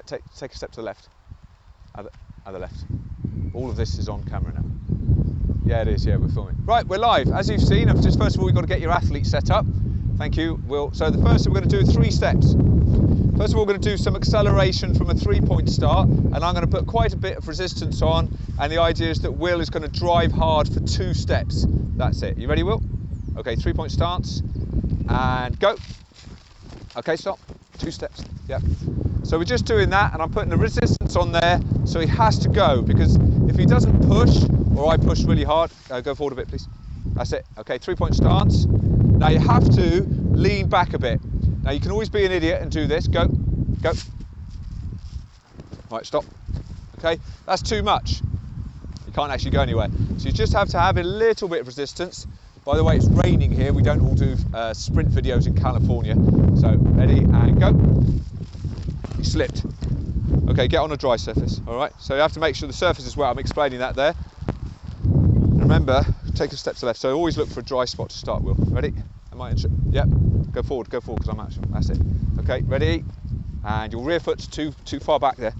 take a step to the left. Other left. All of this is on camera now. Yeah, it is. Yeah, we're filming. Right, we're live. As you've seen, just first of all, you've got to get your athlete set up. Thank you, Will. So the first thing we're going to do is 3 steps. First of all, we're going to do some acceleration from a 3-point start, and I'm going to put quite a bit of resistance on, and the idea is that Will is going to drive hard for 2 steps. That's it. You ready, Will? Okay, 3-point stance, and go. Okay, stop. 2 steps. Yep. So we're just doing that, and I'm putting the resistance on there, so he has to go, because if he doesn't push, or I push really hard, go forward a bit, please. That's it. Okay, 3-point stance. Now you have to lean back a bit. Now you can always be an idiot and do this. Go, go. Right, stop. Okay, that's too much. You can't actually go anywhere. So you just have to have a little bit of resistance. By the way, it's raining here. We don't all do sprint videos in California. So ready and go. You slipped. Okay, get on a dry surface. All right. So you have to make sure the surface is wet. I'm explaining that there. And remember, take a step to the left. So always look for a dry spot to start with. Ready? Am I in? Yep. Go forward because I'm actually. That's it. Okay, ready? And your rear foot's too far back there.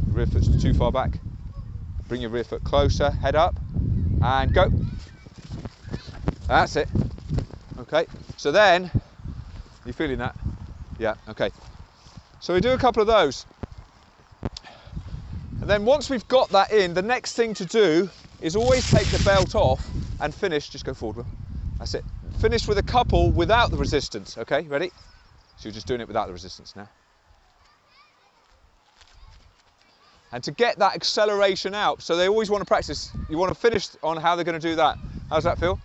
Your rear foot's too far back. Bring your rear foot closer, head up, and go. That's it. Okay, so then, you feeling that? Yeah, okay. So we do a couple of those. And then once we've got that in, the next thing to do is always take the belt off and finish. Just go forward, Will. That's it. Finish with a couple without the resistance. Okay, ready? So you're just doing it without the resistance now. And to get that acceleration out, so they always want to practice, you want to finish on how they're going to do that. How's that feel?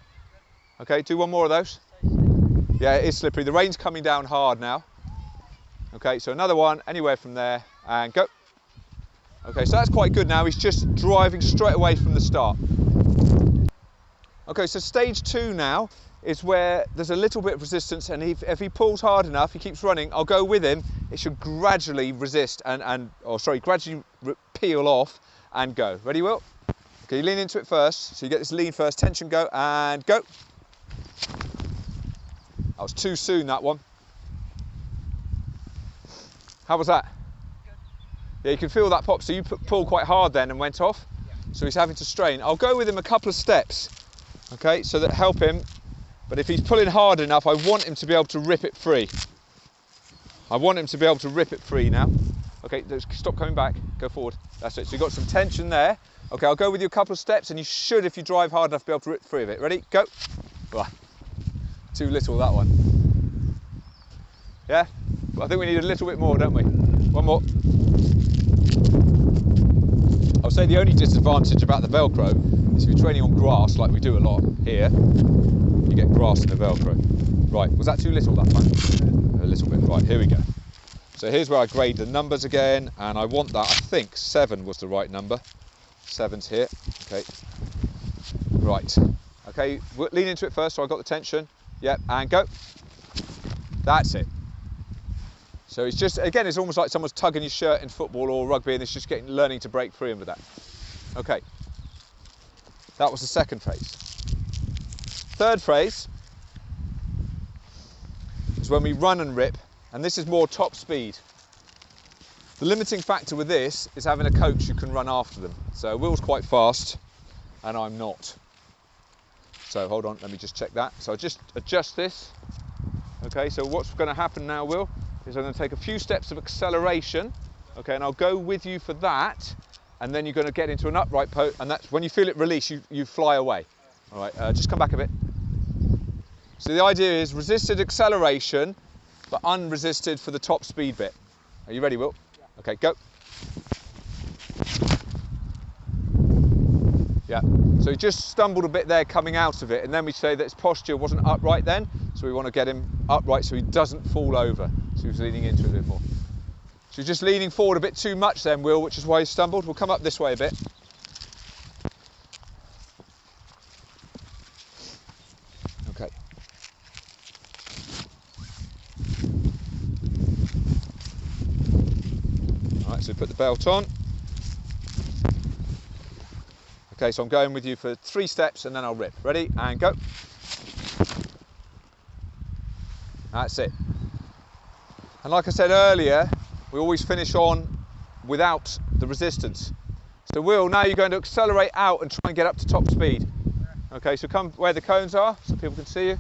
Okay, do one more of those. Yeah, it is slippery. The rain's coming down hard now. Okay, so another one, anywhere from there, and go. Okay, so that's quite good now. He's just driving straight away from the start. Okay, so stage 2 now is where there's a little bit of resistance, and if he pulls hard enough, he keeps running, I'll go with him. It should gradually resist gradually peel off and go. Ready, Will? Okay, you lean into it first. So you get this lean first, tension go, and go. That was too soon, that one. How was that? Good. Yeah, you can feel that pop. So you pulled quite hard then and went off. Yeah. So he's having to strain. I'll go with him a couple of steps, okay, so that help him. But if he's pulling hard enough, I want him to be able to rip it free. I want him to be able to rip it free now. Okay, stop coming back, go forward. That's it, so you've got some tension there. Okay, I'll go with you a couple of steps, and you should, if you drive hard enough, be able to rip free of it. Ready, go. Oh, too little, that one. Yeah, I think we need a little bit more, don't we? One more. I'll say the only disadvantage about the Velcro is if you're training on grass, like we do a lot here, you get grass in the Velcro. Right, was that too little that time? A little bit, right, here we go. So here's where I grade the numbers again, and I want that, I think 7 was the right number. 7's here, okay. Right, okay, lean into it first so I got the tension. Yep, and go. That's it. So it's just, again, it's almost like someone's tugging your shirt in football or rugby, and it's just learning to break free with that. Okay, that was the second phase. Third phase is when we run and rip, and this is more top speed. The limiting factor with this is having a coach who can run after them. So Will's quite fast, and I'm not. So hold on, let me just check that. So I just adjust this. Okay, so what's going to happen now, Will, is I'm going to take a few steps of acceleration. Okay, and I'll go with you for that, and then you're going to get into an upright pose, and that's when you feel it release, you fly away. All right, just come back a bit. So the idea is resisted acceleration, but unresisted for the top speed bit. Are you ready, Will? Yeah. Okay, go. Yeah, so he just stumbled a bit there coming out of it, and then we say that his posture wasn't upright then, so we want to get him upright so he doesn't fall over. So he's leaning into it a bit more. So you're just leaning forward a bit too much then, Will, which is why he stumbled. We'll come up this way a bit. Okay. All right, so put the belt on. Okay, so I'm going with you for 3 steps and then I'll rip. Ready? And go. That's it. And like I said earlier, we always finish on without the resistance. So Will, now you're going to accelerate out and try and get up to top speed. Okay, so come where the cones are so people can see you.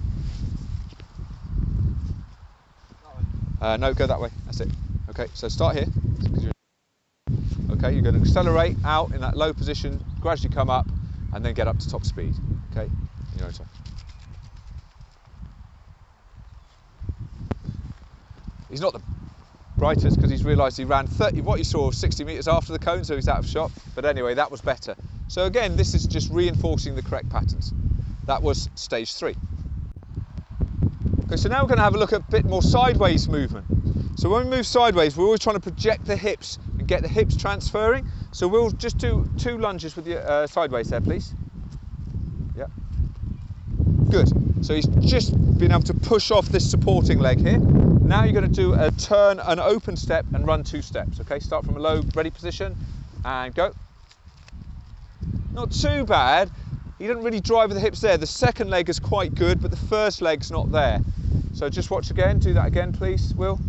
No, go that way, that's it. Okay, so start here. Okay, you're going to accelerate out in that low position, gradually come up, and then get up to top speed. Okay, in your own time. He's not the brightest because he's realised he ran 30, what you saw, 60 metres after the cone, so he's out of shot. But anyway, that was better. So again, this is just reinforcing the correct patterns. That was stage 3. Okay, so now we're going to have a look at a bit more sideways movement. So when we move sideways, we're always trying to project the hips and get the hips transferring. So we'll just do 2 lunges with your sideways there, please. Yeah. Good. So he's just been able to push off this supporting leg here. Now you're going to do a turn, an open step, and run 2 steps. Okay, start from a low, ready position, and go. Not too bad. He didn't really drive with the hips there. The second leg is quite good, but the first leg's not there. So just watch again. Do that again, please, Will.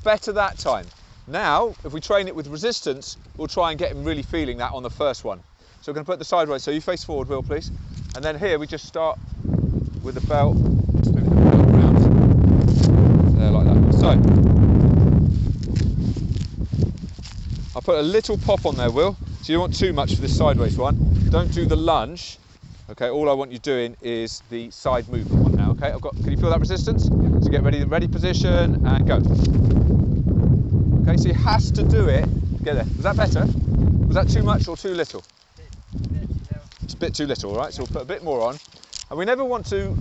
Better that time. Now, if we train it with resistance, we'll try and get him really feeling that on the first one. So we're going to put the sideways. So you face forward, Will, please. And then here we just start with the belt. Just moving the belt around. There, like that. So I'll put a little pop on there, Will. So you don't want too much for this sideways one. Don't do the lunge. Okay, all I want you doing is the side movement one now. Okay, can you feel that resistance? So get ready, the ready position, and go. Okay, so he has to do it. Get there. Was that better? Was that too much or too little? It's a bit too little, all right? So we'll put a bit more on. And we never want to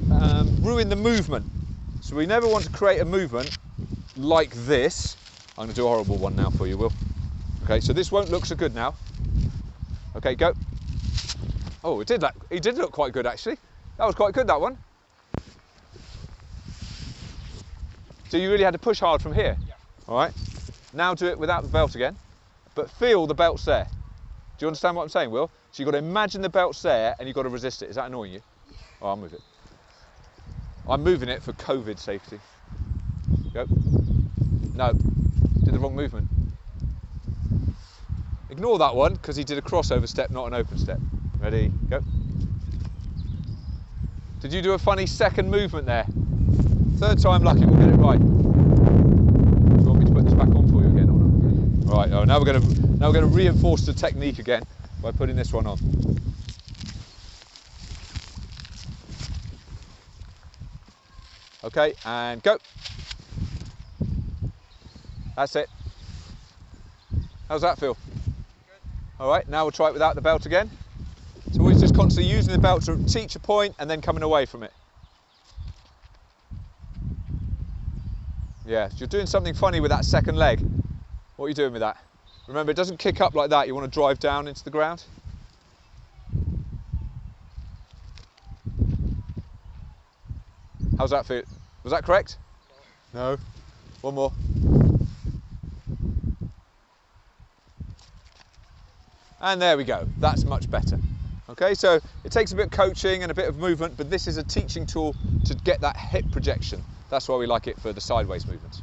ruin the movement. So we never want to create a movement like this. I'm going to do a horrible one now for you, Will. Okay, so this won't look so good now. Okay, go. Oh, it did look quite good, actually. That was quite good, that one. So you really had to push hard from here? Yeah. All right. Now do it without the belt again, but feel the belt's there. Do you understand what I'm saying, Will? So you've got to imagine the belt's there and you've got to resist it. Is that annoying you? Oh, I'll move it. I'm moving it for COVID safety. Go. No, did the wrong movement. Ignore that one because he did a crossover step, not an open step. Ready, go. Did you do a funny second movement there? Third time lucky, we'll get it right. Do you want me to put this back on for you again or not? All right. Oh, now we're going to reinforce the technique again by putting this one on. Okay, and go. That's it. How's that feel? Good. All right, now we'll try it without the belt again. So always just constantly using the belt to teach a point and then coming away from it. Yeah, you're doing something funny with that second leg. What are you doing with that? Remember, it doesn't kick up like that. You want to drive down into the ground. How's that feel? Was that correct? No. One more. And there we go. That's much better. Okay, so it takes a bit of coaching and a bit of movement, but this is a teaching tool to get that hip projection. That's why we like it for the sideways movements.